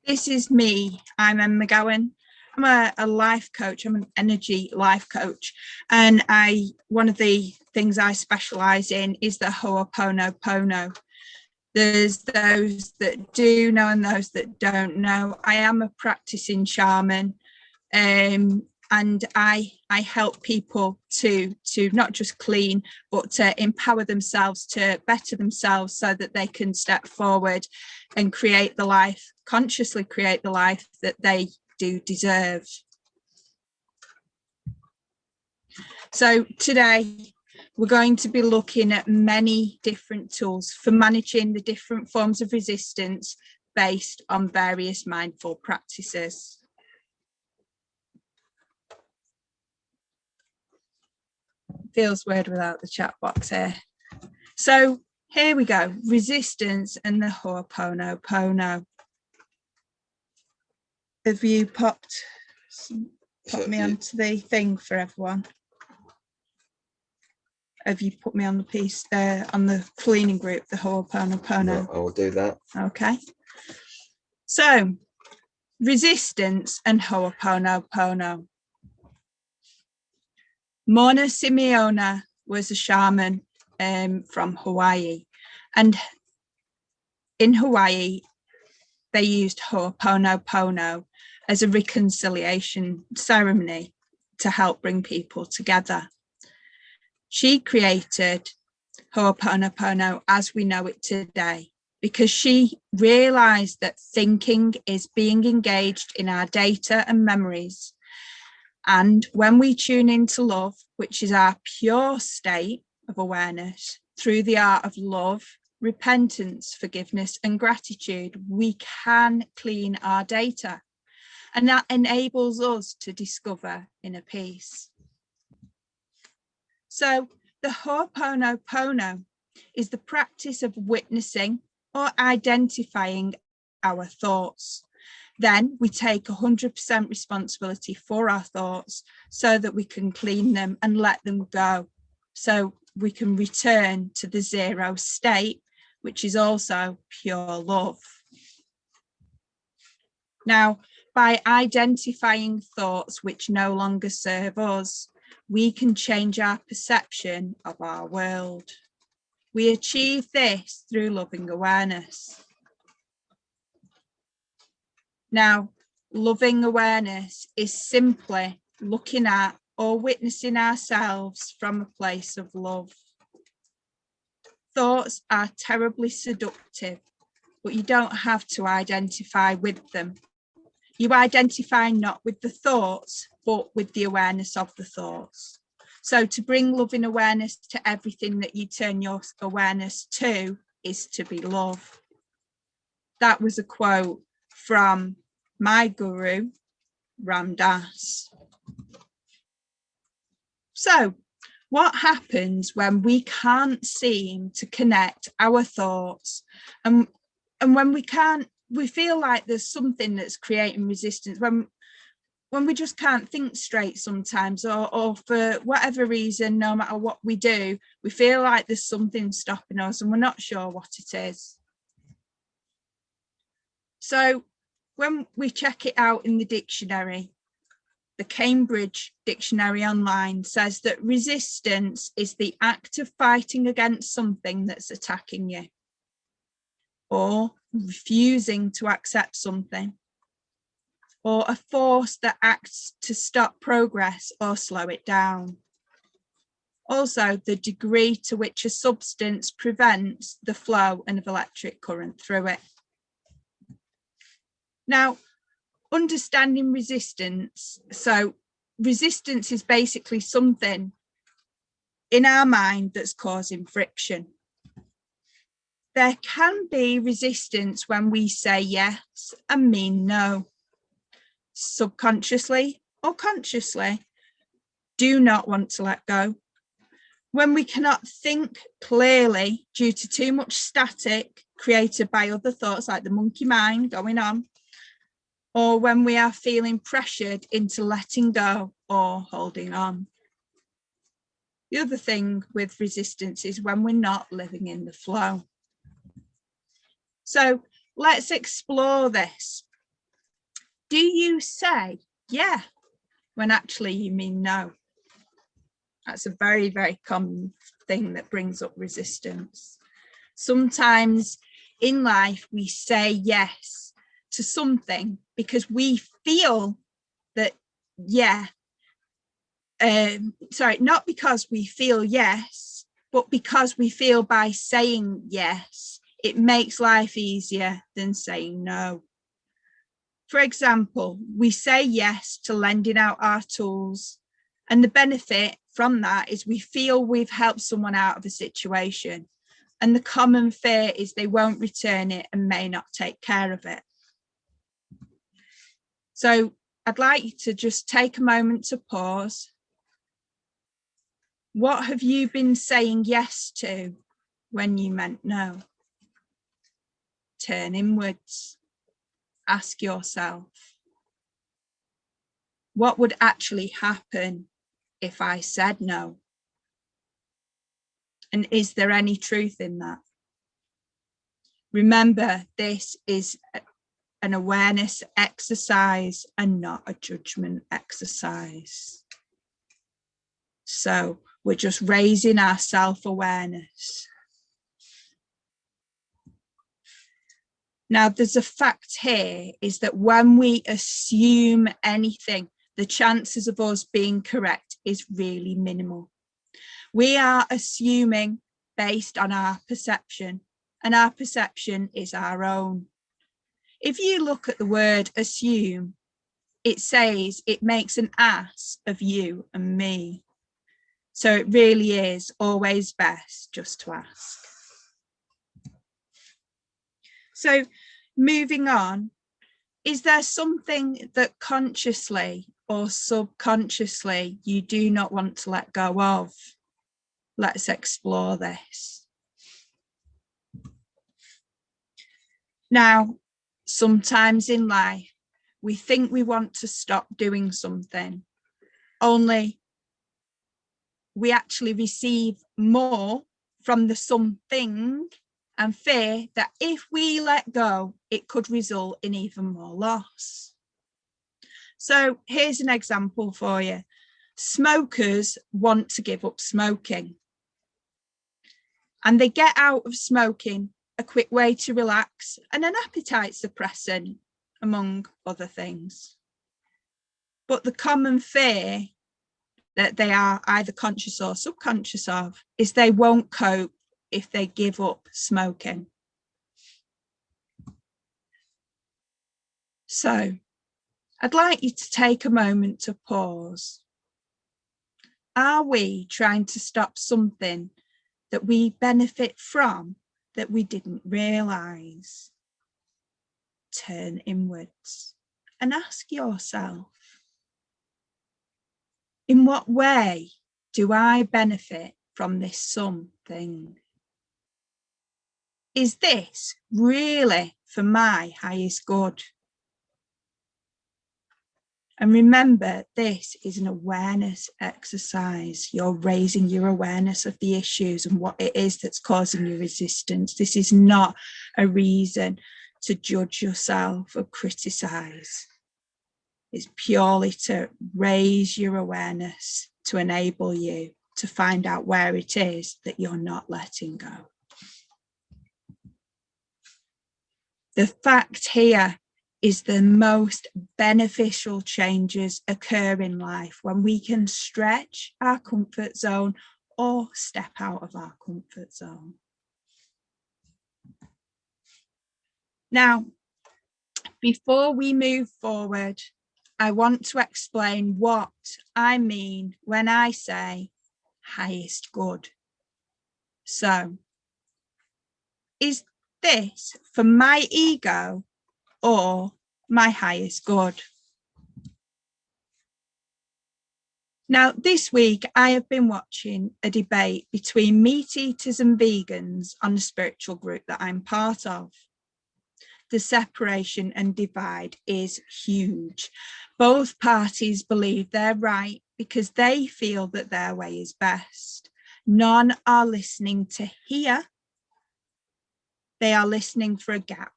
This is me. I'm Emma McGowan. I'm a life coach. I'm an energy life coach. And one of the things I specialize in is the Ho'oponopono. There's those that do know and those that don't know. I am a practicing shaman. And I help people to not just clean, but to empower themselves, to better themselves so that they can step forward and create the life, consciously create the life that they do deserve. So today we're going to be looking at many different tools for managing the different forms of resistance based on various mindful practices. Feels weird without the chat box here. So here we go, resistance and the Ho'oponopono. Have you popped me onto the thing for everyone? Have you put me on the piece on the cleaning group, the Ho'oponopono? No, I will do that. Okay. So resistance and Ho'oponopono. Mona Simeona was a shaman from Hawaii, and in Hawaii they used Ho'oponopono as a reconciliation ceremony to help bring people together. She created Ho'oponopono as we know it today because she realized that thinking is being engaged in our data and memories. And when we tune into love, which is our pure state of awareness, through the art of love, repentance, forgiveness, and gratitude, we can clean our data. And that enables us to discover inner peace. So the Ho'oponopono is the practice of witnessing or identifying our thoughts. Then we take 100% responsibility for our thoughts so that we can clean them and let them go. So we can return to the zero state, which is also pure love. Now, by identifying thoughts which no longer serve us, we can change our perception of our world. We achieve this through loving awareness. Now, loving awareness is simply looking at or witnessing ourselves from a place of love. Thoughts are terribly seductive, but you don't have to identify with them. You identify not with the thoughts, but with the awareness of the thoughts. So to bring loving awareness to everything that you turn your awareness to is to be love. That was a quote from my guru, Ram Dass. So what happens when we can't seem to connect our thoughts and when we feel like there's something that's creating resistance, when we just can't think straight sometimes, or for whatever reason, no matter what we do, we feel like there's something stopping us and we're not sure what it is. So when we check it out in the dictionary, the Cambridge Dictionary Online says that resistance is the act of fighting against something that's attacking you, or refusing to accept something, or a force that acts to stop progress or slow it down. Also, the degree to which a substance prevents the flow of electric current through it. Now, understanding resistance. So resistance is basically something in our mind that's causing friction. There can be resistance when we say yes and mean no. Subconsciously or consciously, do not want to let go. When we cannot think clearly due to too much static created by other thoughts like the monkey mind going on, or when we are feeling pressured into letting go or holding on. The other thing with resistance is when we're not living in the flow. So let's explore this. Do you say yeah when actually you mean no? That's a very, very common thing that brings up resistance. Sometimes in life we say yes to something because we feel that not because we feel yes, but because we feel by saying yes, it makes life easier than saying no. For example, we say yes to lending out our tools, and the benefit from that is we feel we've helped someone out of a situation, and the common fear is they won't return it and may not take care of it. So I'd like you to just take a moment to pause. What have you been saying yes to when you meant no? Turn inwards. Ask yourself, what would actually happen if I said no? And is there any truth in that? Remember, this is an awareness exercise and not a judgment exercise. So we're just raising our self-awareness. Now, there's a fact here is that when we assume anything, the chances of us being correct is really minimal. We are assuming based on our perception, and our perception is our own. If you look at the word assume, it says it makes an ass of you and me. So it really is always best just to ask. So moving on, is there something that consciously or subconsciously you do not want to let go of? Let's explore this. Now, sometimes in life, we think we want to stop doing something, only we actually receive more from the something and fear that if we let go, it could result in even more loss. So here's an example for you. Smokers want to give up smoking, and they get out of smoking a quick way to relax and an appetite suppressant, among other things. But the common fear that they are either conscious or subconscious of is they won't cope if they give up smoking. So I'd like you to take a moment to pause. Are we trying to stop something that we benefit from that we didn't realize? Turn inwards and ask yourself, in what way do I benefit from this something? Is this really for my highest good? And remember, this is an awareness exercise. You're raising your awareness of the issues and what it is that's causing you resistance. This is not a reason to judge yourself or criticize. It's purely to raise your awareness to enable you to find out where it is that you're not letting go. The fact here is the most beneficial changes occur in life when we can stretch our comfort zone or step out of our comfort zone. Now, before we move forward, I want to explain what I mean when I say highest good. So, is this for my ego or my highest good? Now, this week, I have been watching a debate between meat eaters and vegans on the spiritual group that I'm part of. The separation and divide is huge. Both parties believe they're right because they feel that their way is best. None are listening to hear. They are listening for a gap.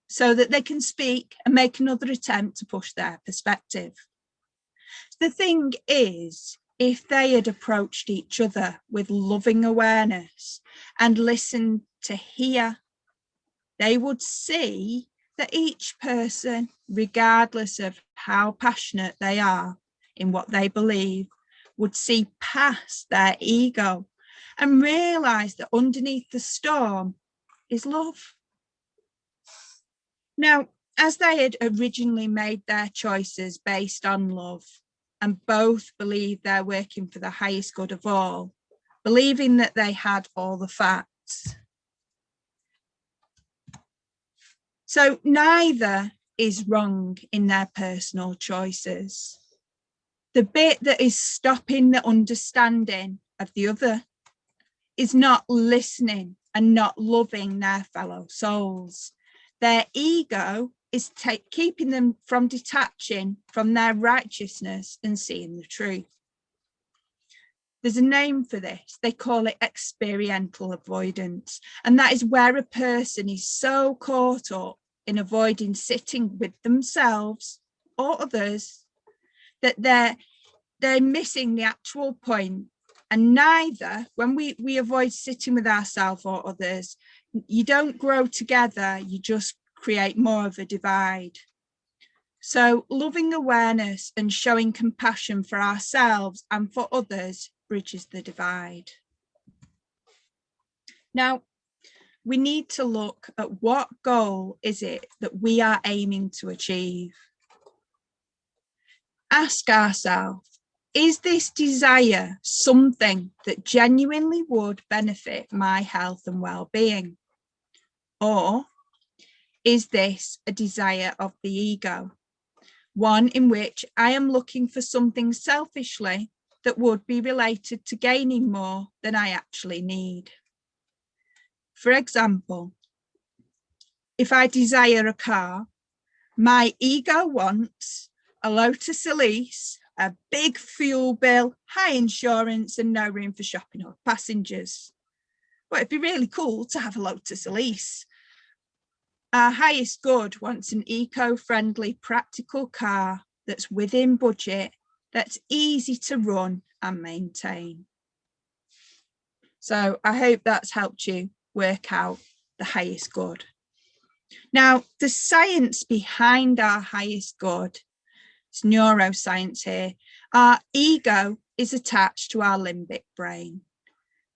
so that they can speak and make another attempt to push their perspective. The thing is, if they had approached each other with loving awareness and listened to hear, they would see that each person, regardless of how passionate they are in what they believe, would see past their ego and realize that underneath the storm is love. Now, as they had originally made their choices based on love, and both believed they're working for the highest good of all, believing that they had all the facts. So neither is wrong in their personal choices. The bit that is stopping the understanding of the other is not listening and not loving their fellow souls. Their ego is keeping them from detaching from their righteousness and seeing the truth. There's a name for this. They call it experiential avoidance. And that is where a person is so caught up in avoiding sitting with themselves or others that they're missing the actual point. And neither, when we avoid sitting with ourselves or others, you don't grow together, you just create more of a divide. So loving awareness and showing compassion for ourselves and for others bridges the divide. Now, we need to look at what goal is it that we are aiming to achieve. Ask ourselves, is this desire something that genuinely would benefit my health and well-being? Or is this a desire of the ego? One in which I am looking for something selfishly that would be related to gaining more than I actually need. For example, if I desire a car, my ego wants a Lotus Elise, a big fuel bill, high insurance, and no room for shopping or passengers. But it'd be really cool to have a Lotus Elise. Our highest good wants an eco-friendly, practical car that's within budget, that's easy to run and maintain. So I hope that's helped you work out the highest good. Now, the science behind our highest good, it's neuroscience here. Our ego is attached to our limbic brain.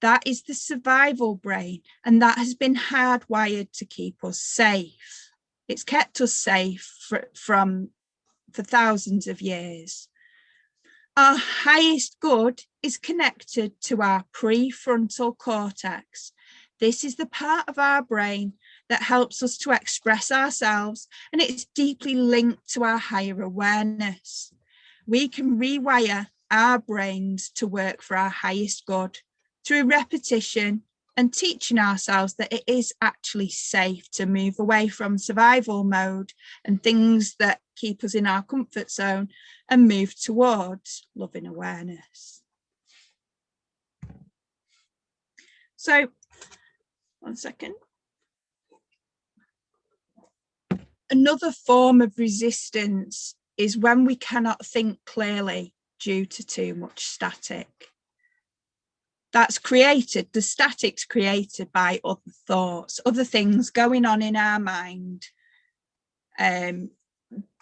That is the survival brain, and that has been hardwired to keep us safe. It's kept us safe for thousands of years. Our highest good is connected to our prefrontal cortex. This is the part of our brain that helps us to express ourselves, and it's deeply linked to our higher awareness. We can rewire our brains to work for our highest good through repetition and teaching ourselves that it is actually safe to move away from survival mode and things that keep us in our comfort zone and move towards loving awareness. So, one second. Another form of resistance is when we cannot think clearly due to too much static. That's created, the static's created by other thoughts, other things going on in our mind,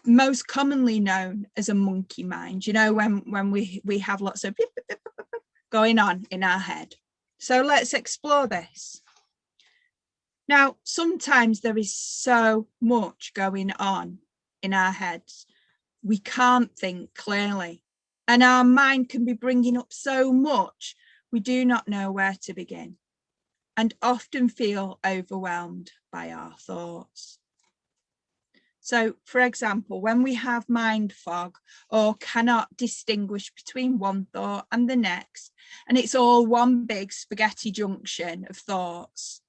most commonly known as a monkey mind, you know, when we have lots of going on in our head. So let's explore this. Now, sometimes there is so much going on in our heads, we can't think clearly, and our mind can be bringing up so much we do not know where to begin and often feel overwhelmed by our thoughts. So, for example, when we have mind fog or cannot distinguish between one thought and the next, and it's all one big spaghetti junction of thoughts.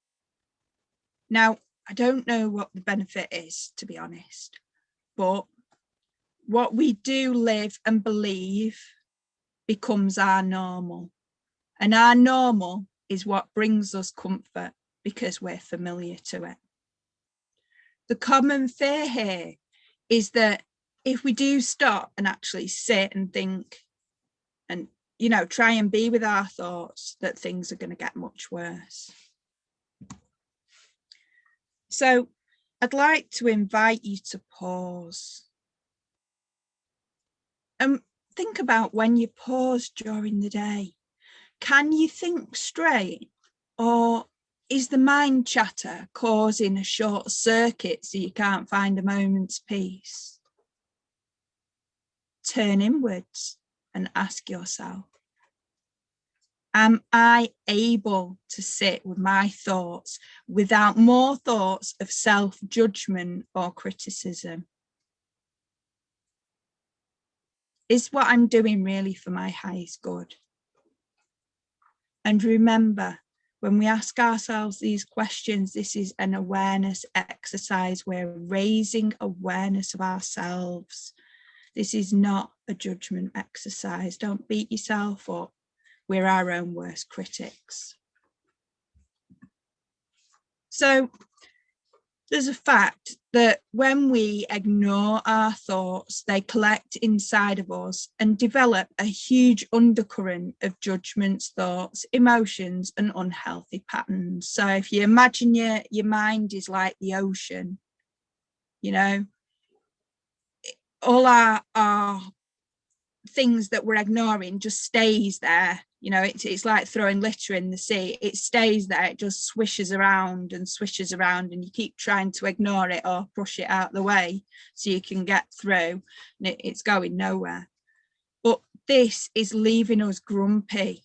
Now, I don't know what the benefit is, to be honest, but what we do live and believe becomes our normal. And our normal is what brings us comfort because we're familiar to it. the common fear here is that if we do stop and actually sit and think and, you know, try and be with our thoughts, that things are going to get much worse. So I'd like to invite you to pause and think about when you pause during the day. Can you think straight, or is the mind chatter causing a short circuit so you can't find a moment's peace? Turn inwards and ask yourself, am I able to sit with my thoughts without more thoughts of self-judgment or criticism? Is what I'm doing really for my highest good? And remember, when we ask ourselves these questions, this is an awareness exercise. We're raising awareness of ourselves. This is not a judgment exercise. Don't beat yourself up. We're our own worst critics. So there's a fact that when we ignore our thoughts, they collect inside of us and develop a huge undercurrent of judgments, thoughts, emotions, and unhealthy patterns. So if you imagine your mind is like the ocean, you know, all our things that we're ignoring just stays there. You know, it's like throwing litter in the sea. It stays there. It just swishes around, and you keep trying to ignore it or push it out the way so you can get through, and it's going nowhere. But this is leaving us grumpy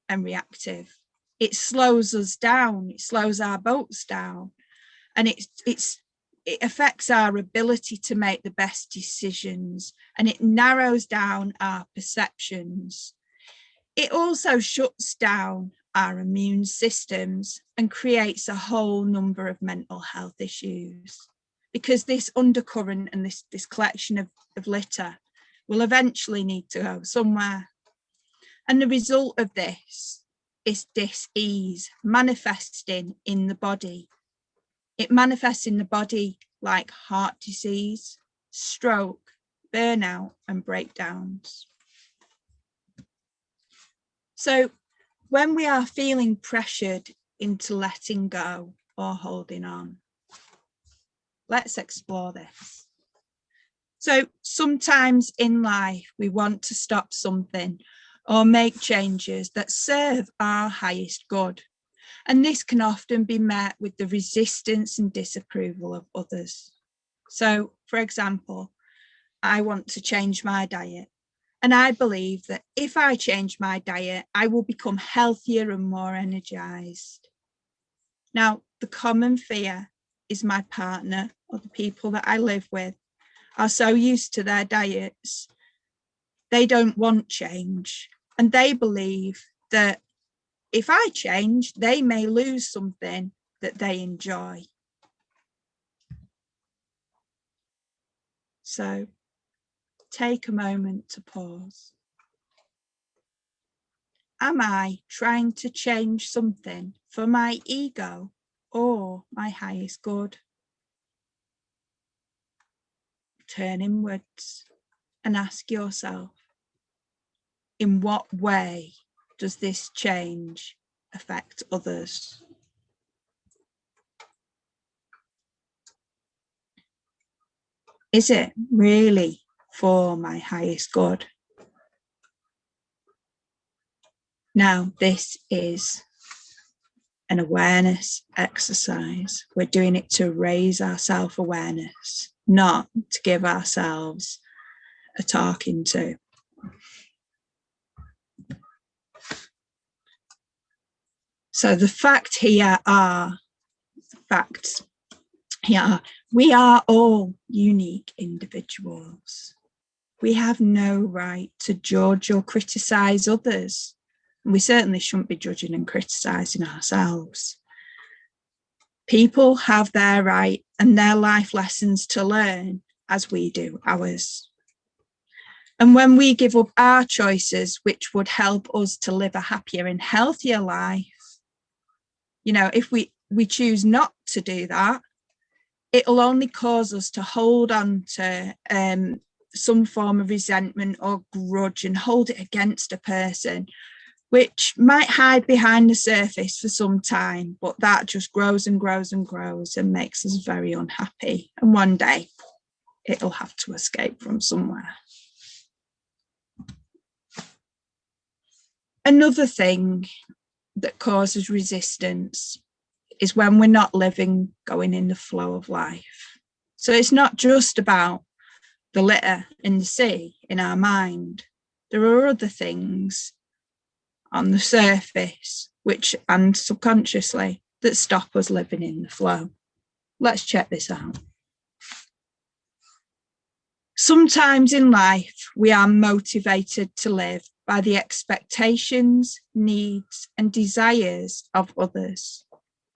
and reactive. It slows us down. It slows our boats down, and it affects our ability to make the best decisions, and it narrows down our perceptions. It also shuts down our immune systems and creates a whole number of mental health issues, because this undercurrent and this collection of litter will eventually need to go somewhere. And the result of this is dis-ease manifesting in the body. It manifests in the body like heart disease, stroke, burnout, and breakdowns. So when we are feeling pressured into letting go or holding on, let's explore this. So sometimes in life, we want to stop something or make changes that serve our highest good. And this can often be met with the resistance and disapproval of others. So, for example, I want to change my diet. And I believe that if I change my diet, I will become healthier and more energized. Now, the common fear is my partner or the people that I live with are so used to their diets, they don't want change. And they believe that if I change, they may lose something that they enjoy. So take a moment to pause. Am I trying to change something for my ego or my highest good? Turn inwards and ask yourself, in what way does this change affect others? Is it really for my highest good? Now, this is an awareness exercise. We're doing it to raise our self-awareness, not to give ourselves a talking to. So the facts here are, we are all unique individuals. We have no right to judge or criticize others. We certainly shouldn't be judging and criticizing ourselves. People have their right and their life lessons to learn as we do ours. And when we give up our choices, which would help us to live a happier and healthier life, you know, if we choose not to do that, it'll only cause us to hold on to some form of resentment or grudge and hold it against a person, which might hide behind the surface for some time, but that just grows and grows and grows and makes us very unhappy. And one day it'll have to escape from somewhere. Another thing that causes resistance is when we're not going in the flow of life. So it's not just about the litter in the sea in our mind. There are other things on the surface, and subconsciously, that stop us living in the flow. Let's check this out. Sometimes in life, we are motivated to live by the expectations, needs, and desires of others,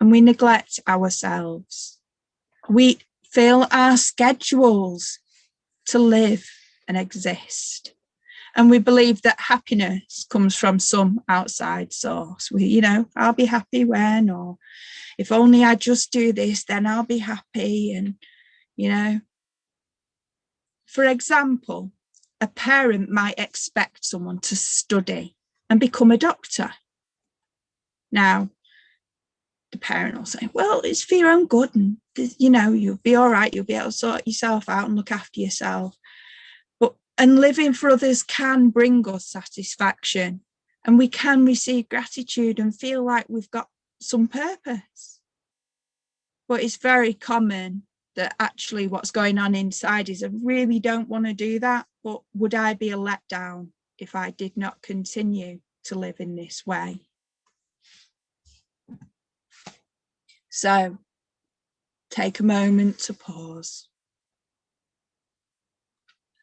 and we neglect ourselves. We fill our schedules to live and exist. And we believe that happiness comes from some outside source. I'll be happy when, or if only I just do this, then I'll be happy. And, for example, a parent might expect someone to study and become a doctor. Now, the parent will say, well, it's for your own good, and you'll be all right, you'll be able to sort yourself out and look after yourself. And living for others can bring us satisfaction, and we can receive gratitude and feel like we've got some purpose. But it's very common that actually what's going on inside is I really don't want to do that, but would I be a letdown if I did not continue to live in this way? So take a moment to pause.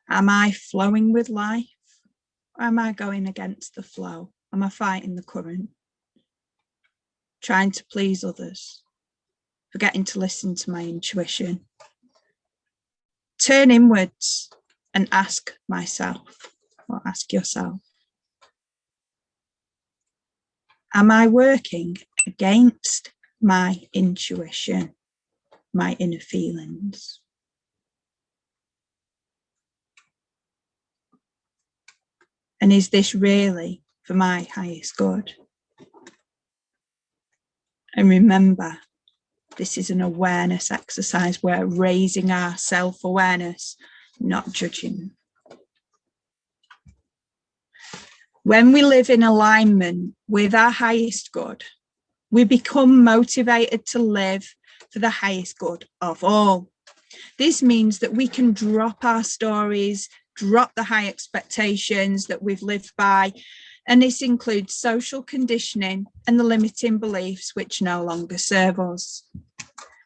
Am I flowing with life, or am I going against the flow? Am I fighting the current? Trying to please others, forgetting to listen to my intuition? Turn inwards and ask myself, or ask yourself, am I working against my intuition, my inner feelings? And is this really for my highest good? And remember, this is an awareness exercise. We're raising our self-awareness, not judging. When we live in alignment with our highest good, we become motivated to live for the highest good of all. This means that we can drop our stories, drop the high expectations that we've lived by, and this includes social conditioning and the limiting beliefs which no longer serve us.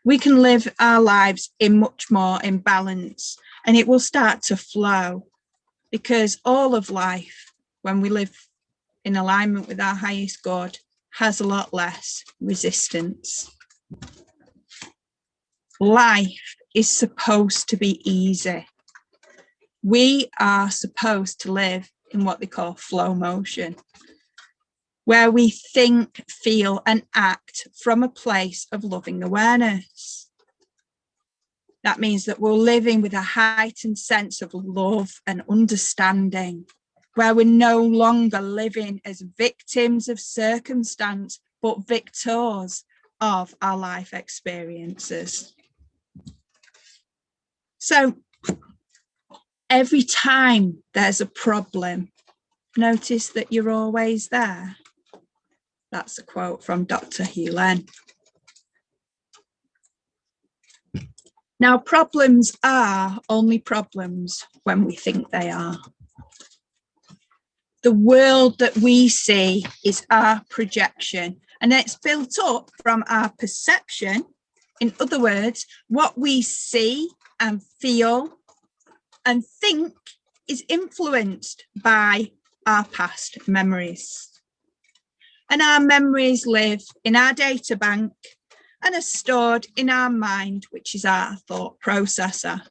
We can live our lives in much more in balance, and it will start to flow, because all of life, when we live in alignment with our highest good, has a lot less resistance. Life is supposed to be easy. We are supposed to live in what they call flow motion, where we think, feel, and act from a place of loving awareness. That means that we're living with a heightened sense of love and understanding, where we're no longer living as victims of circumstance, but victors of our life experiences. So every time there's a problem, notice that you're always there. That's a quote from Dr. Helen. Now, problems are only problems when we think they are. The world that we see is our projection, and it's built up from our perception. In other words, what we see and feel and think is influenced by our past memories. And our memories live in our data bank and are stored in our mind, which is our thought processor.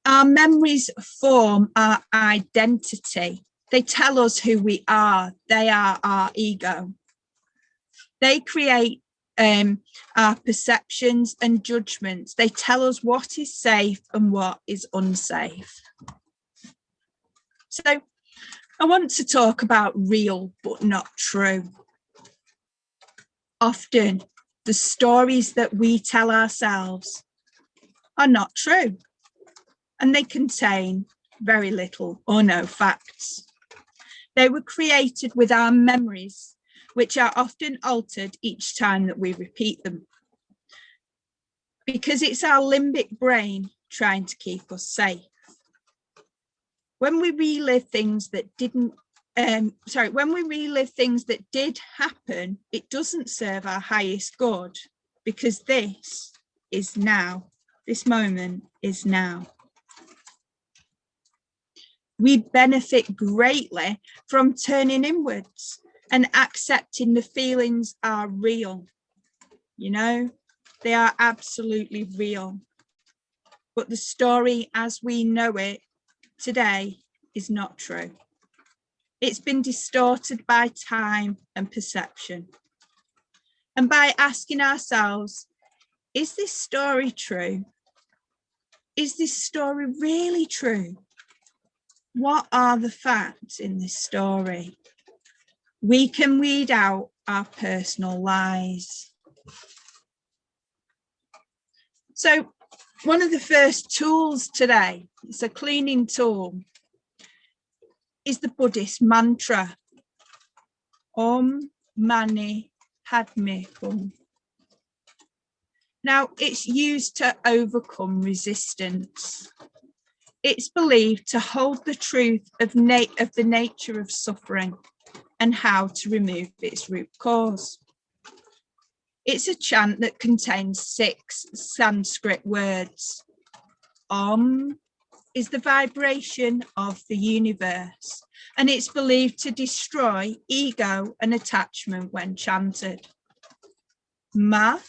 Our memories form our identity. They tell us who we are. They are our ego. They create our perceptions and judgments. They tell us what is safe and what is unsafe. So I want to talk about real but not true. Often the stories that we tell ourselves are not true, and they contain very little or no facts. They were created with our memories, which are often altered each time that we repeat them, because it's our limbic brain trying to keep us safe. When we relive things that did happen, it doesn't serve our highest good, because this is now. This moment is now. We benefit greatly from turning inwards and accepting the feelings are real. You know, they are absolutely real. But the story as we know it today is not true. It's been distorted by time and perception. And by asking ourselves, is this story true? Is this story really true? What are the facts in this story? We can weed out our personal lies. So one of the first tools today, it's a cleaning tool, is the Buddhist mantra, Om Mani Padme Hum. Now, it's used to overcome resistance. It's believed to hold the truth of the nature of suffering and how to remove its root cause. It's a chant that contains 6 Sanskrit words. Om is the vibration of the universe, and it's believed to destroy ego and attachment when chanted. Ma,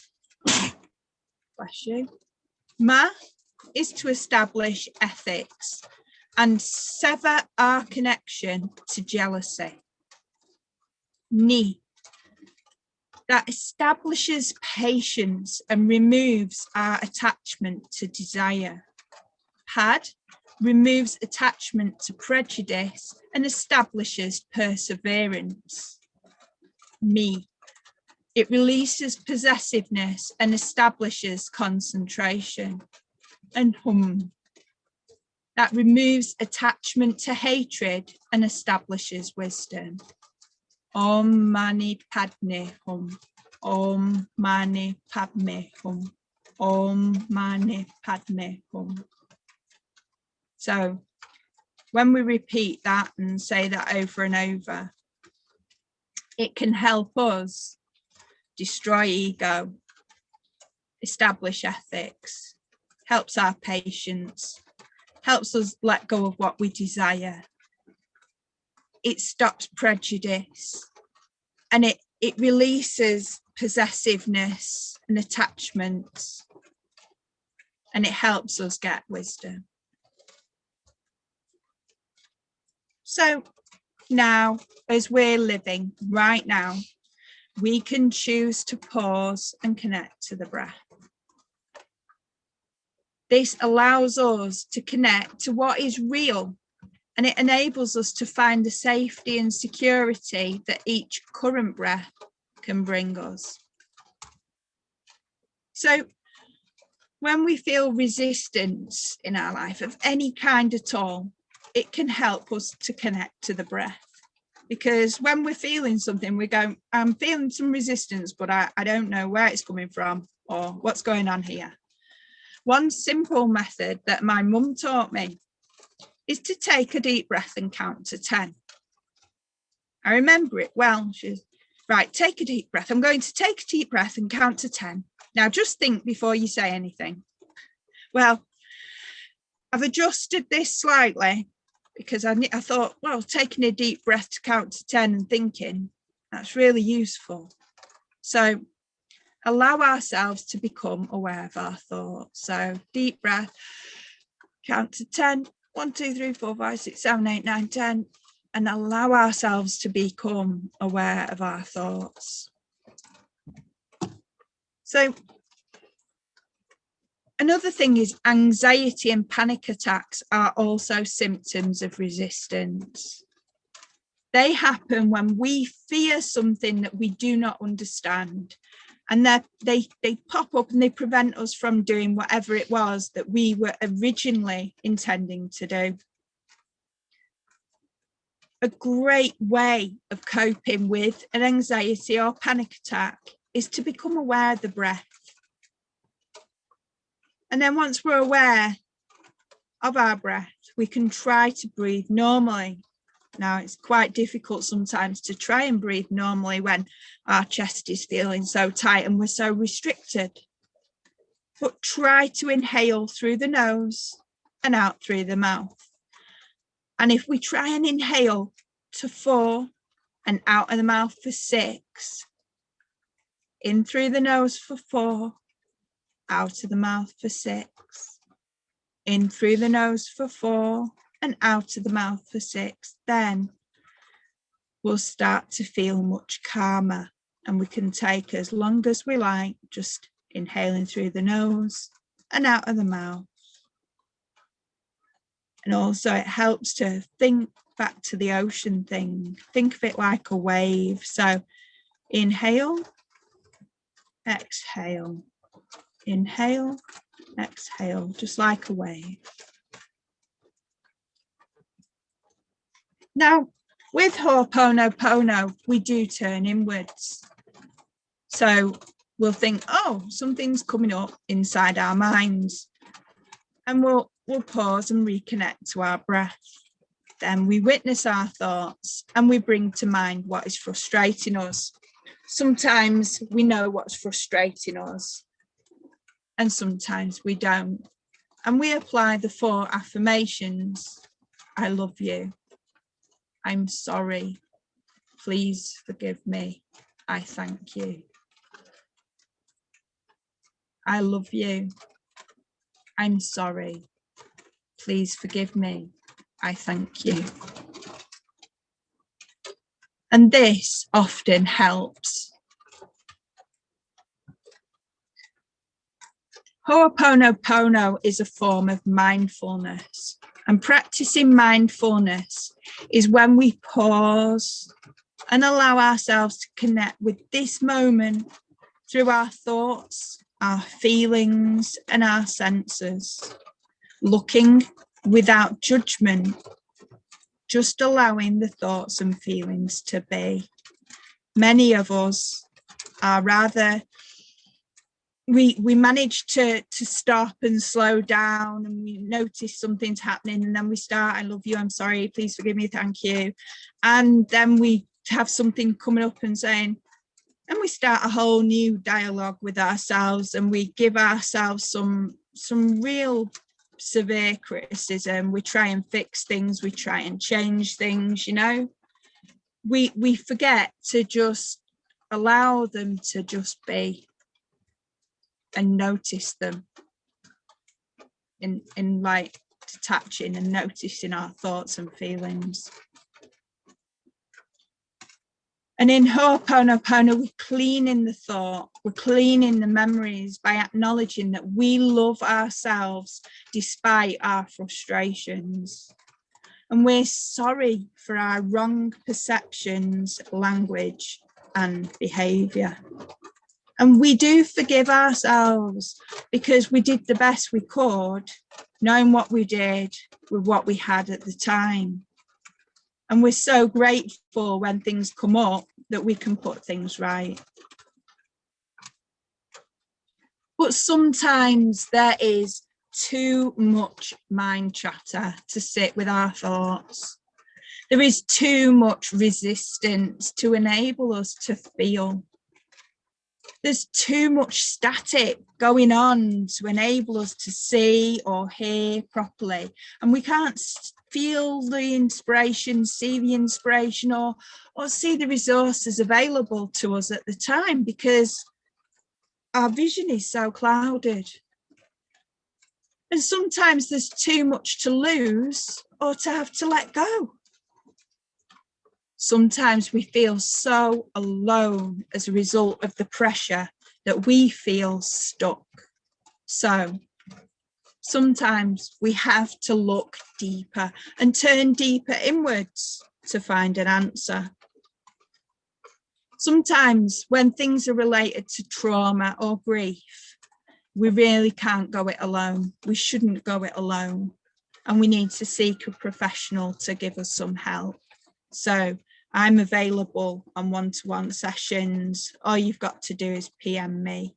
bless you. Ma is to establish ethics and sever our connection to jealousy. Ni, that establishes patience and removes our attachment to desire. Pad removes attachment to prejudice and establishes perseverance. Me, it releases possessiveness and establishes concentration. And hum, that removes attachment to hatred and establishes wisdom. Om Mani Padme Hum. Om Mani Padme Hum. Om Mani Padme Hum. So when we repeat that and say that over and over, it can help us destroy ego, establish ethics, helps our patience, helps us let go of what we desire. It stops prejudice, and it releases possessiveness and attachments, and it helps us get wisdom. So now, as we're living right now, we can choose to pause and connect to the breath. This allows us to connect to what is real, and it enables us to find the safety and security that each current breath can bring us. So when we feel resistance in our life of any kind at all, it can help us to connect to the breath. Because when we're feeling something, we go, I'm feeling some resistance, but I don't know where it's coming from or what's going on here. One simple method that my mum taught me is to take a deep breath and count to 10. I remember it well. She's right, take a deep breath. I'm going to take a deep breath and count to 10. Now just think before you say anything. Well, I've adjusted this slightly because I thought, well, taking a deep breath to count to 10 and thinking, that's really useful. So allow ourselves to become aware of our thoughts. So deep breath, count to 10, 1, 2, 3, 4, 5, 6, 7, 8, 9, 10, and allow ourselves to become aware of our thoughts. So another thing is anxiety and panic attacks are also symptoms of resistance. They happen when we fear something that we do not understand, and they pop up and they prevent us from doing whatever it was that we were originally intending to do. A great way of coping with an anxiety or panic attack is to become aware of the breath. And then once we're aware of our breath, we can try to breathe normally. Now, it's quite difficult sometimes to try and breathe normally when our chest is feeling so tight and we're so restricted. But try to inhale through the nose and out through the mouth. And if we try and inhale to 4 and out of the mouth for 6, in through the nose for 4, out of the mouth for 6, in through the nose for 4 and out of the mouth for 6, then we'll start to feel much calmer, and we can take as long as we like, just inhaling through the nose and out of the mouth. And also it helps to think back to the ocean thing. Think of it like a wave. So inhale, exhale, inhale, exhale, just like a wave. Now, with Ho'oponopono, we do turn inwards. So we'll think, oh, something's coming up inside our minds. And we'll pause and reconnect to our breath. Then we witness our thoughts and we bring to mind what is frustrating us. Sometimes we know what's frustrating us, and sometimes we don't. And we apply the 4 affirmations. I love you. I'm sorry. Please forgive me. I thank you. I love you. I'm sorry. Please forgive me. I thank you. And this often helps. Ho'oponopono is a form of mindfulness, and practicing mindfulness is when we pause and allow ourselves to connect with this moment through our thoughts, our feelings, and our senses, looking without judgment, just allowing the thoughts and feelings to be. Many of us are rather, we manage to stop and slow down, and we notice something's happening, and then we start, I love you, I'm sorry, please forgive me, thank you. And then we have something coming up and saying, and we start a whole new dialogue with ourselves, and we give ourselves some real severe criticism. We try and fix things, we try and change things, you know. We forget to just allow them to just be and notice them in like detaching and noticing our thoughts and feelings. And in Ho'oponopono, we're cleaning the thought, we're cleaning the memories by acknowledging that we love ourselves despite our frustrations. And we're sorry for our wrong perceptions, language, and behaviour. And we do forgive ourselves because we did the best we could, knowing what we did with what we had at the time. And we're so grateful when things come up that we can put things right. But sometimes there is too much mind chatter to sit with our thoughts. There is too much resistance to enable us to feel. There's too much static going on to enable us to see or hear properly. And we can't feel the inspiration, see the inspiration, or see the resources available to us at the time because our vision is so clouded. And sometimes there's too much to lose or to have to let go. Sometimes we feel so alone as a result of the pressure that we feel stuck. So sometimes we have to look deeper and turn deeper inwards to find an answer. Sometimes when things are related to trauma or grief, we really can't go it alone. We shouldn't go it alone. And we need to seek a professional to give us some help. So I'm available on one-to-one sessions. All you've got to do is PM me.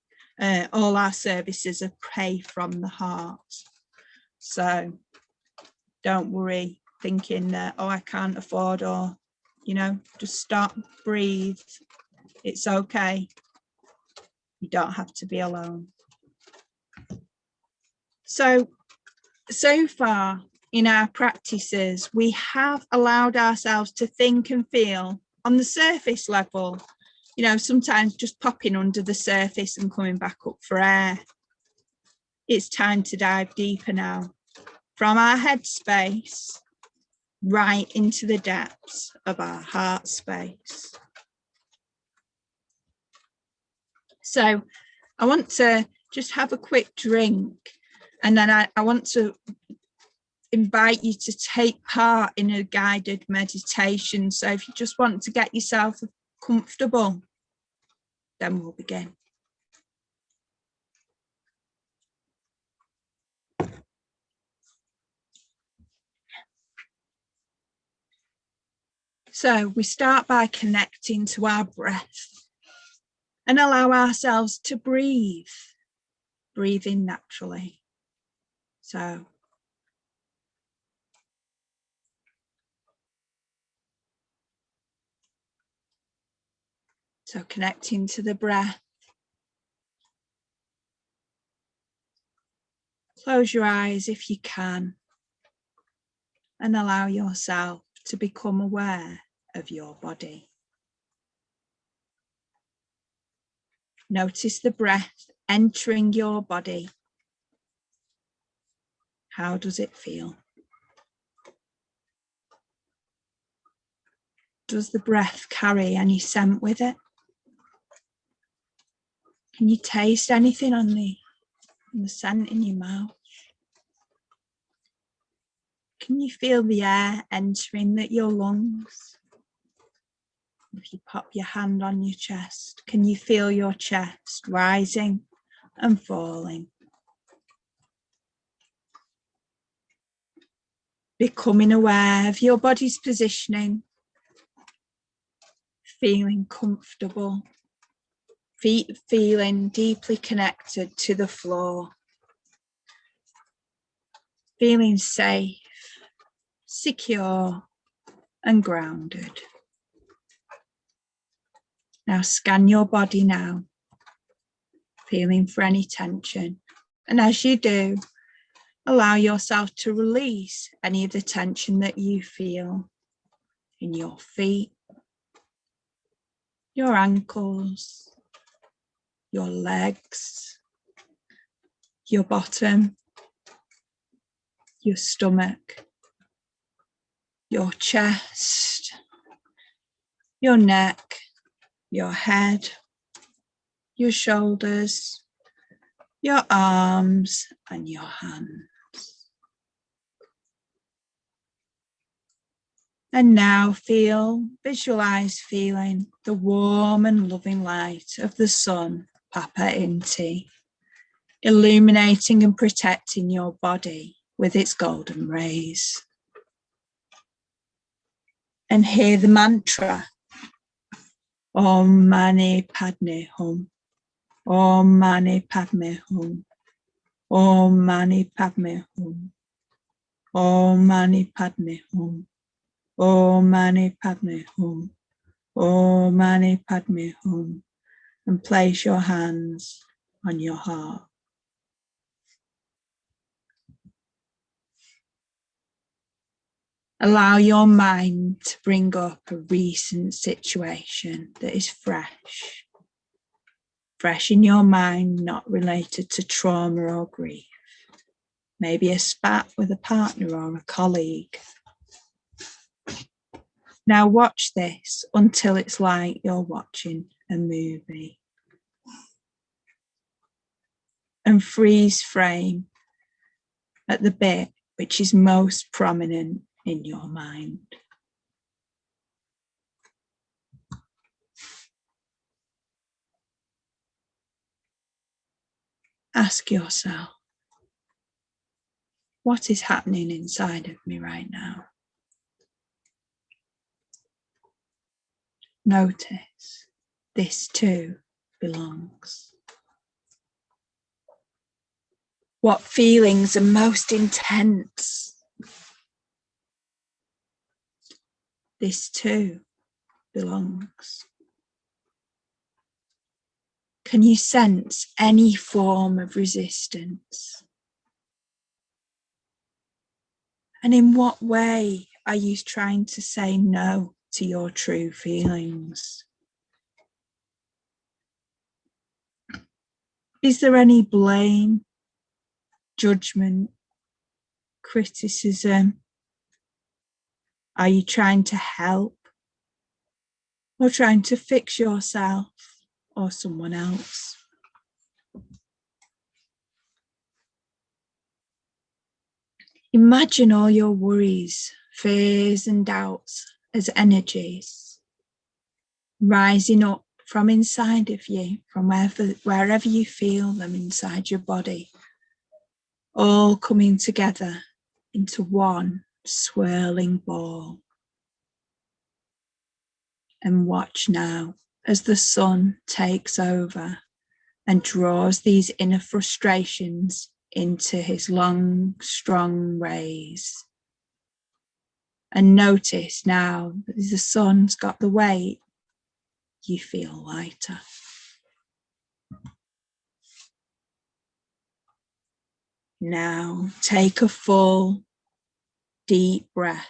All our services are pay from the heart. So don't worry thinking that, oh, I can't afford, or, you know, just stop, breathe. It's okay. You don't have to be alone. So far in our practices, we have allowed ourselves to think and feel on the surface level, you know, sometimes just popping under the surface and coming back up for air. It's time to dive deeper now, from our head space right into the depths of our heart space. So I want to just have a quick drink, and then I want to invite you to take part in a guided meditation. So if you just want to get yourself comfortable, then we'll begin. So we start by connecting to our breath and allow ourselves to breathe in naturally. So connecting to the breath. Close your eyes if you can and allow yourself to become aware of your body. Notice the breath entering your body. How does it feel? Does the breath carry any scent with it? Can you taste anything on the scent in your mouth? Can you feel the air entering your lungs? If you pop your hand on your chest, can you feel your chest rising and falling? Becoming aware of your body's positioning, feeling comfortable, feet feeling deeply connected to the floor, feeling safe, secure and grounded. Now scan your body now, feeling for any tension. And as you do, allow yourself to release any of the tension that you feel in your feet, your ankles, your legs, your bottom, your stomach, your chest, your neck, your head, your shoulders, your arms and your hands. And now visualize feeling the warm and loving light of the sun, Papa Inti, illuminating and protecting your body with its golden rays. And hear the mantra, Om Mani Padme Hum, Om Mani Padme Hum, Om Mani Padme Hum, Om Mani Padme Hum, Om Mani Padme Hum, Om Mani Padme Hum, and place your hands on your heart. Allow your mind to bring up a recent situation that is fresh in your mind, not related to trauma or grief. Maybe a spat with a partner or a colleague. Now watch this until it's like you're watching a movie. and freeze frame at the bit which is most prominent in your mind. Ask yourself, what is happening inside of me right now? Notice this too belongs. What feelings are most intense? This too belongs. Can you sense any form of resistance? And in what way are you trying to say no to your true feelings? Is there any blame, judgment, criticism? Are you trying to help or trying to fix yourself or someone else? Imagine all your worries, fears and doubts as energies rising up from inside of you, from wherever you feel them inside your body, all coming together into one swirling ball. And watch now as the sun takes over and draws these inner frustrations into his long, strong rays. And notice now that as the sun's got the weight, you feel lighter. Now take a full, deep breath.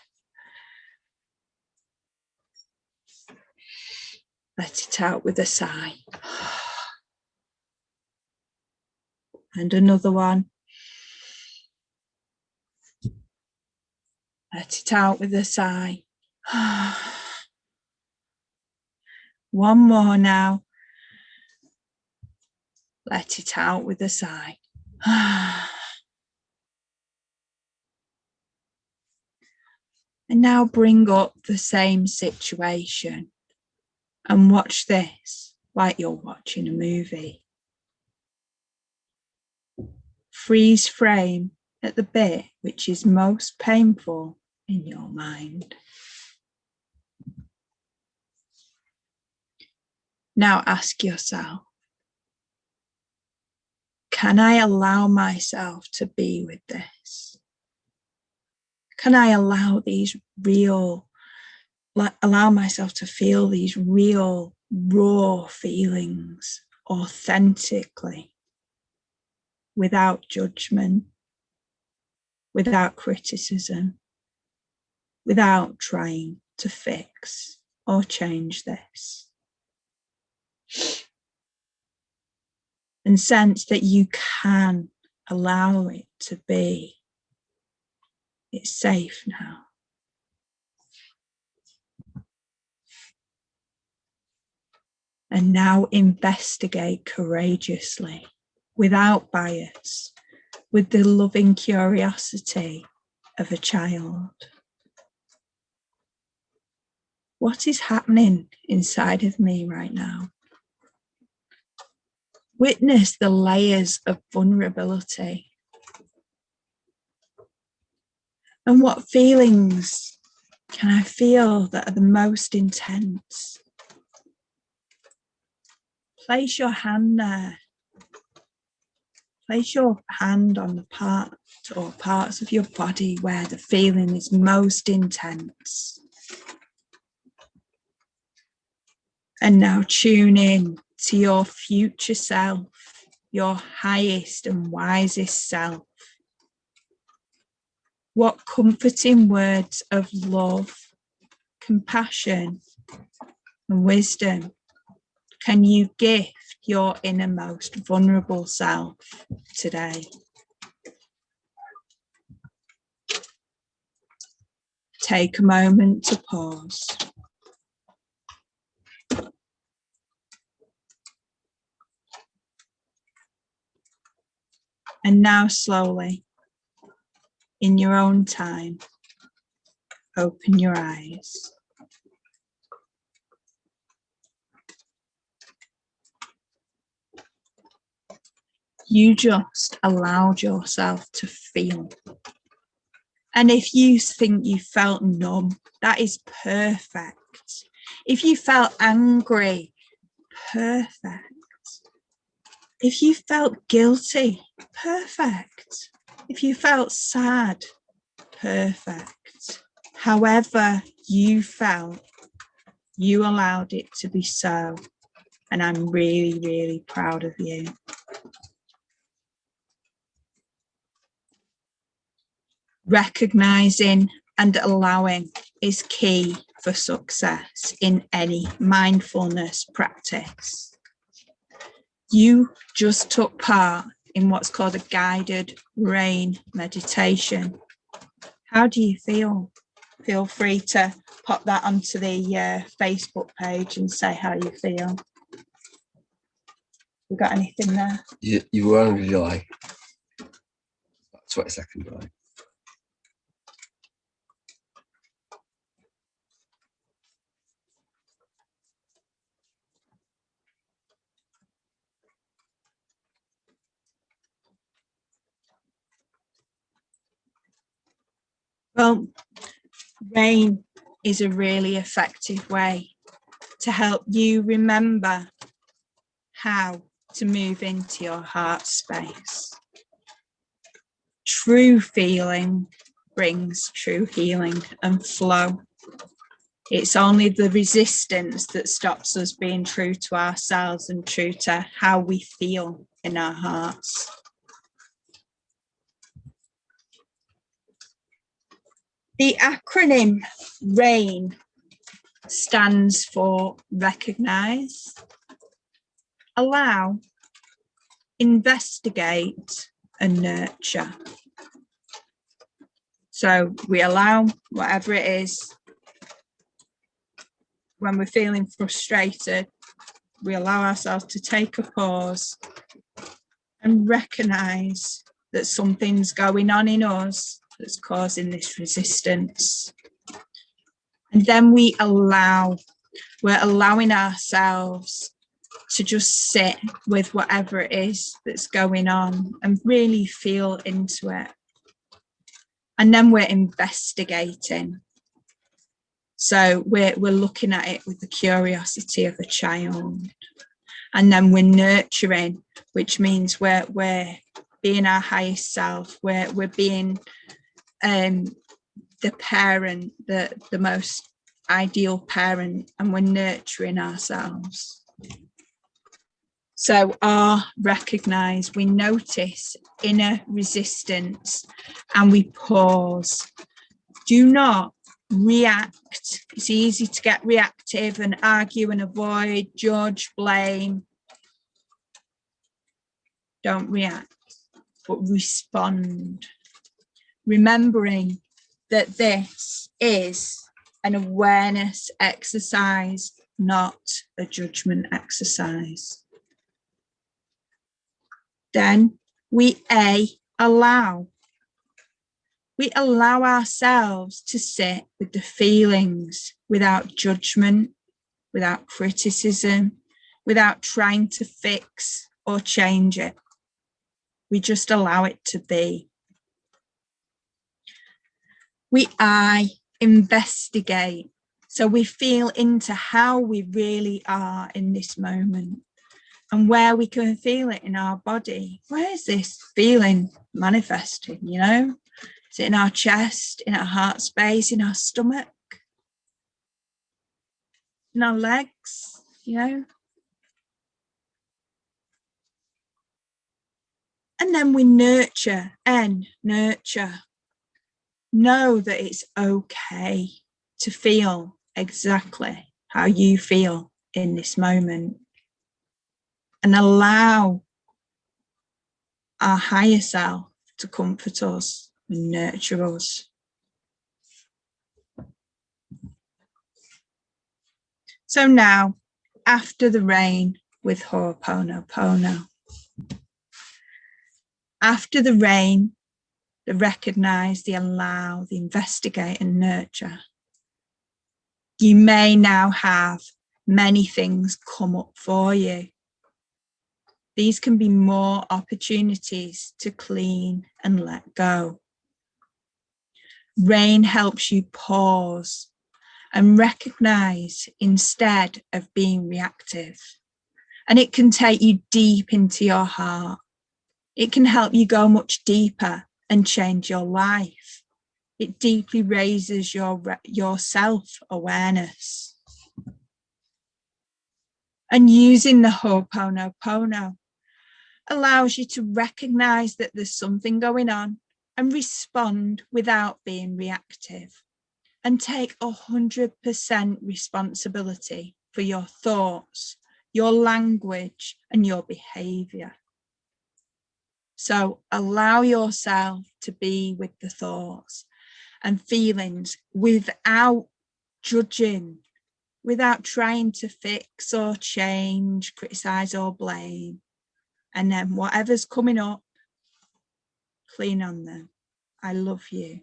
Let it out with a sigh. And another one. Let it out with a sigh. One more now. Let it out with a sigh. And now bring up the same situation and watch this like you're watching a movie. Freeze frame at the bit which is most painful in your mind. Now ask yourself, can I allow myself to be with this? Can I allow myself to feel these real, raw feelings authentically, without judgment, without criticism, without trying to fix or change this? And sense that you can allow it to be. It's safe now. And now investigate courageously, without bias, with the loving curiosity of a child. What is happening inside of me right now? Witness the layers of vulnerability. And what feelings can I feel that are the most intense? Place your hand there. Place your hand on the part or parts of your body where the feeling is most intense. And now tune in to your future self, your highest and wisest self. What comforting words of love, compassion, and wisdom can you gift your innermost vulnerable self today? Take a moment to pause. And now slowly, in your own time, open your eyes. You just allowed yourself to feel. And if you think you felt numb, that is perfect. If you felt angry, perfect. If you felt guilty, perfect. If you felt sad, perfect. However you felt, you allowed it to be so. And I'm really, really proud of you. Recognizing and allowing is key for success in any mindfulness practice. You just took part in what's called a guided rain meditation. How do you feel? Feel free to pop that onto the Facebook page and say how you feel. You got anything there? You were on July. 22nd July. Well, rain is a really effective way to help you remember how to move into your heart space. True feeling brings true healing and flow. It's only the resistance that stops us being true to ourselves and true to how we feel in our hearts. The acronym RAIN stands for recognize, allow, investigate, and nurture. So we allow whatever it is. When we're feeling frustrated, we allow ourselves to take a pause and recognize that something's going on in us that's causing this resistance. And then we're allowing ourselves to just sit with whatever it is that's going on and really feel into it. And then we're investigating. So we're looking at it with the curiosity of a child. And then we're nurturing, which means we're being our highest self. We're being the parent, the most ideal parent, and we're nurturing ourselves. So recognize, we notice inner resistance and we pause. Do not react. It's easy to get reactive and argue and avoid, judge, blame. Don't react, but respond. Remembering that this is an awareness exercise, not a judgment exercise. Then we allow. We allow ourselves to sit with the feelings without judgment, without criticism, without trying to fix or change it. We just allow it to be. We investigate. So we feel into how we really are in this moment and where we can feel it in our body. Where is this feeling manifesting, you know? Is it in our chest, in our heart space, in our stomach, in our legs, you know? And then we nurture. Know that it's okay to feel exactly how you feel in this moment. And allow our higher self to comfort us and nurture us. So now, after the rain with Ho'oponopono, After the rain, the recognize, the allow, the investigate and nurture, you may now have many things come up for you. These can be more opportunities to clean and let go. Rain helps you pause and recognize instead of being reactive. And it can take you deep into your heart. It can help you go much deeper and change your life. It deeply raises your self-awareness. And using the Ho'oponopono allows you to recognize that there's something going on and respond without being reactive, and take 100% responsibility for your thoughts, your language, and your behavior. So allow yourself to be with the thoughts and feelings without judging, without trying to fix or change, criticize or blame. And then whatever's coming up, clean on them. I love you.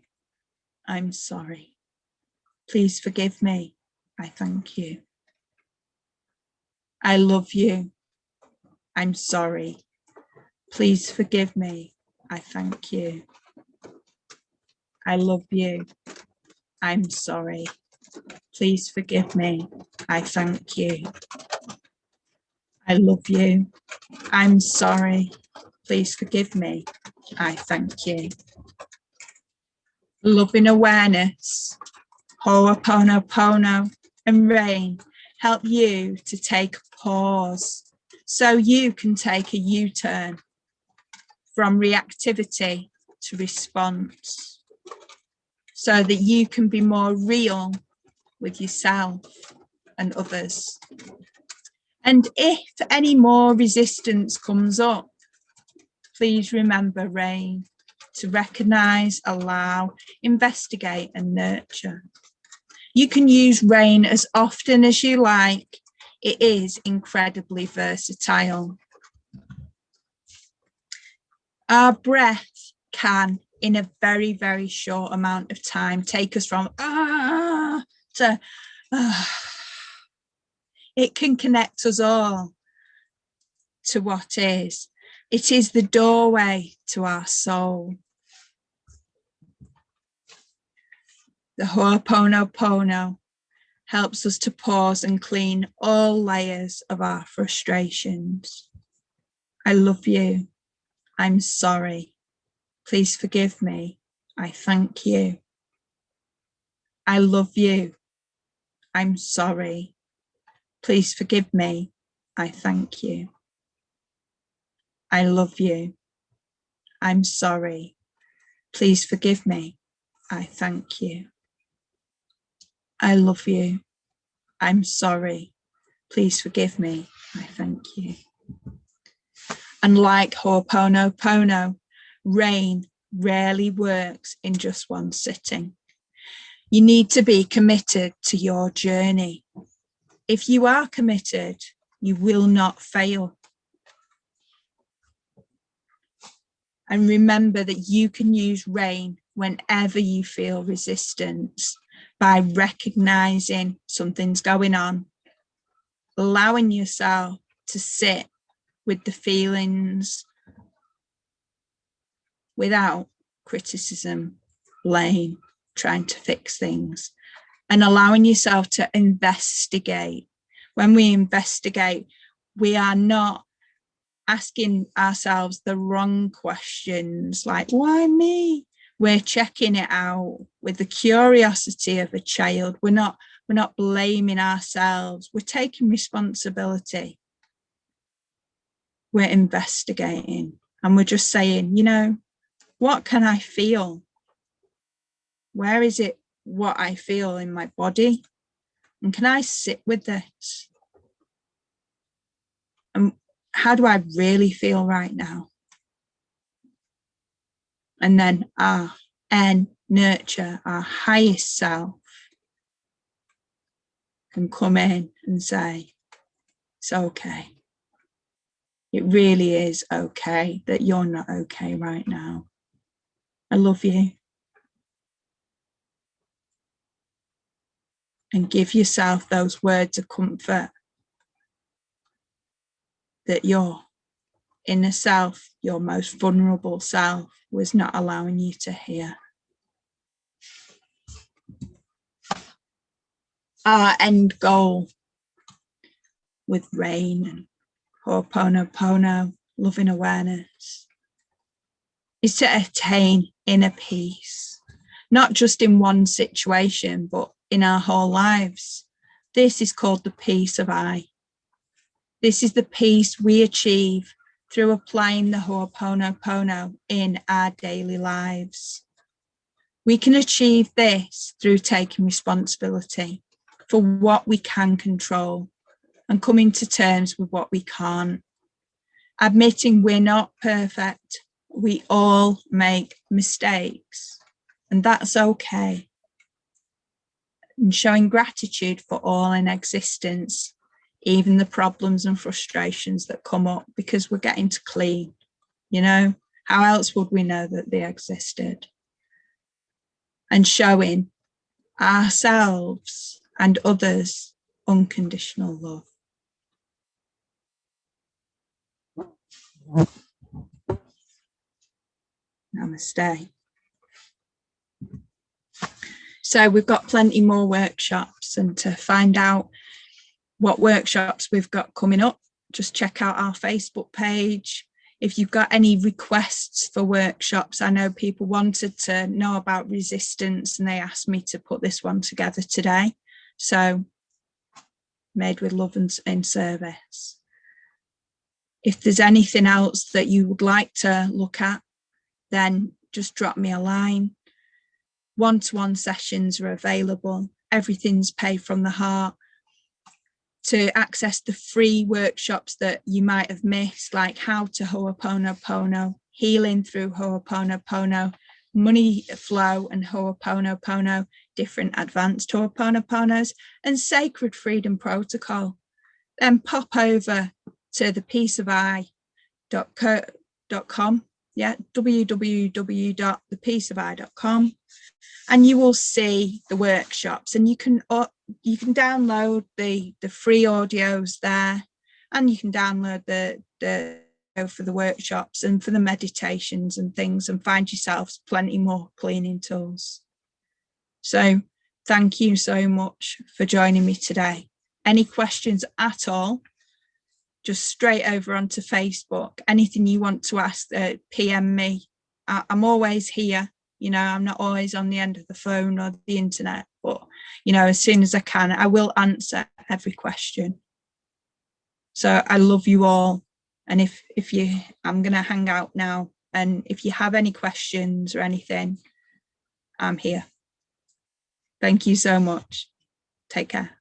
I'm sorry. Please forgive me. I thank you. I love you. I'm sorry. Please forgive me. I thank you. I love you. I'm sorry. Please forgive me. I thank you. I love you. I'm sorry. Please forgive me. I thank you. Loving awareness, Ho'oponopono and rain help you to take a pause so you can take a U-turn from reactivity to response, so that you can be more real with yourself and others. And if any more resistance comes up, please remember rain to recognize, allow, investigate and nurture. You can use rain as often as you like. It is incredibly versatile. Our breath can, in a very, very short amount of time, take us from to it can connect us all to what is. It is the doorway to our soul. The Ho'oponopono helps us to pause and clean all layers of our frustrations. I love you. I'm sorry. Please forgive me. I thank you. I love you. I'm sorry. Please forgive me. I thank you. I love you. I'm sorry. Please forgive me. I thank you. I love you. I'm sorry. Please forgive me. I thank you. And like Ho'oponopono, rain rarely works in just one sitting. You need to be committed to your journey. If you are committed, you will not fail. And remember that you can use rain whenever you feel resistance by recognizing something's going on, allowing yourself to sit with the feelings without criticism, blame, trying to fix things, and allowing yourself to investigate. When we investigate, we are not asking ourselves the wrong questions like, why me? We're checking it out with the curiosity of a child. We're not blaming ourselves. We're taking responsibility. We're investigating, and we're just saying, you know, what can I feel? Where is it what I feel in my body? And can I sit with this? And how do I really feel right now? And then nurture, our highest self, can come in and say, it's okay. It really is okay that you're not okay right now. I love you. And give yourself those words of comfort that your inner self, your most vulnerable self, was not allowing you to hear. Our end goal with rain and Ho'oponopono, loving awareness, is to attain inner peace, not just in one situation, but in our whole lives. This is called the peace of I. This is the peace we achieve through applying the Ho'oponopono in our daily lives. We can achieve this through taking responsibility for what we can control and coming to terms with what we can't. Admitting we're not perfect. We all make mistakes, and that's okay. And showing gratitude for all in existence, even the problems and frustrations that come up, because we're getting to clean. You know, how else would we know that they existed? And showing ourselves and others unconditional love. Namaste. So we've got plenty more workshops, and to find out what workshops we've got coming up, just check out our Facebook page. If you've got any requests for workshops, I know people wanted to know about resistance and they asked me to put this one together today. So made with love and in service. If there's anything else that you would like to look at, then just drop me a line. One-to-one sessions are available. Everything's paid from the heart. To access the free workshops that you might have missed, like how to Ho'oponopono, healing through Ho'oponopono, money flow and Ho'oponopono, different advanced Ho'oponoponos, and sacred freedom protocol, then pop over to thepeaceofI.com, www.thepeaceofI.com, and you will see the workshops, and you can download the free audios there, and you can download the for the workshops and for the meditations and things, and find yourselves plenty more cleaning tools. So thank you so much for joining me today. Any questions at all, just straight over onto Facebook. Anything you want to ask, PM me. I'm always here. You know, I'm not always on the end of the phone or the internet, but, you know, as soon as I can, I will answer every question. So I love you all. And I'm going to hang out now. And if you have any questions or anything, I'm here. Thank you so much. Take care.